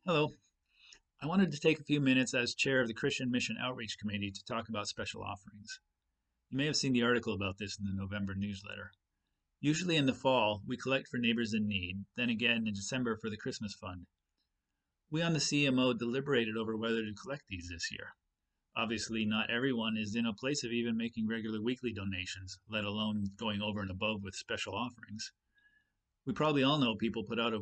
Hello. I wanted to take a few minutes as chair of the Christian Mission Outreach Committee to talk about special offerings. You may have seen the article about this in the November newsletter. Usually in the fall, we collect for neighbors in need, then again in December for the Christmas fund. We on the CMO deliberated over whether to collect these this year. Obviously, not everyone is in a place of even making regular weekly donations, let alone going over and above with special offerings. We probably all know people put out of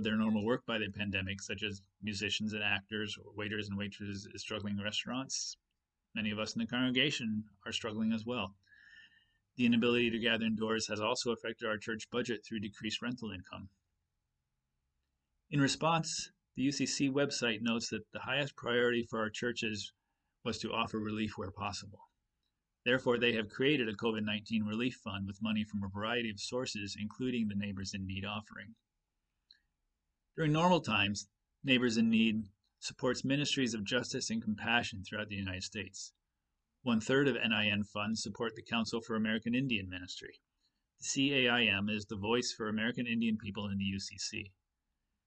their normal work by the pandemic, such as musicians and actors, or waiters and waitresses struggling in restaurants. Many of us in the congregation are struggling as well. The inability to gather indoors has also affected our church budget through decreased rental income. In response, the UCC website notes that the highest priority for our churches was to offer relief where possible. Therefore, they have created a COVID-19 relief fund with money from a variety of sources, including the Neighbors in Need offering. During normal times, Neighbors in Need supports ministries of justice and compassion throughout the United States. 1/3 of NIN funds support the Council for American Indian Ministry. The CAIM is the voice for American Indian people in the UCC.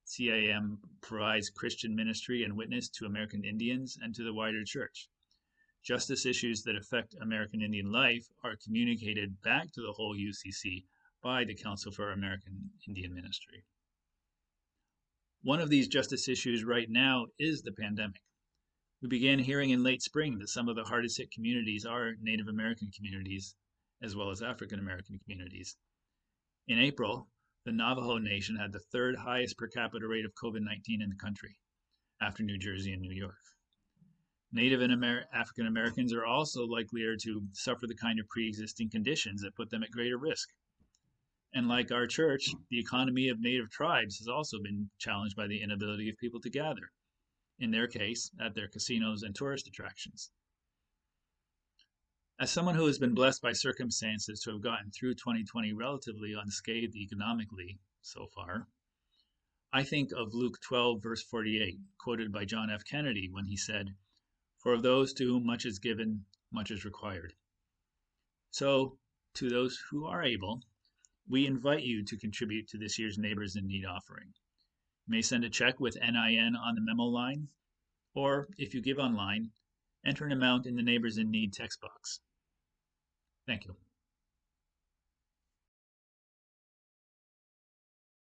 CAIM provides Christian ministry and witness to American Indians and to the wider church. Justice issues that affect American Indian life are communicated back to the whole UCC by the Council for American Indian Ministry. One of these justice issues right now is the pandemic. We began hearing in late spring that some of the hardest hit communities are Native American communities, as well as African American communities. In April, the Navajo Nation had the third highest per capita rate of COVID-19 in the country, after New Jersey and New York. Native and African Americans are also likelier to suffer the kind of pre-existing conditions that put them at greater risk. And like our church, the economy of Native tribes has also been challenged by the inability of people to gather, in their case, at their casinos and tourist attractions. As someone who has been blessed by circumstances to have gotten through 2020 relatively unscathed economically so far, I think of Luke 12, verse 48, quoted by John F. Kennedy when he said, "For of those to whom much is given, much is required." So, to those who are able, we invite you to contribute to this year's Neighbors in Need offering. You may send a check with NIN on the memo line, or if you give online, enter an amount in the Neighbors in Need text box. Thank you.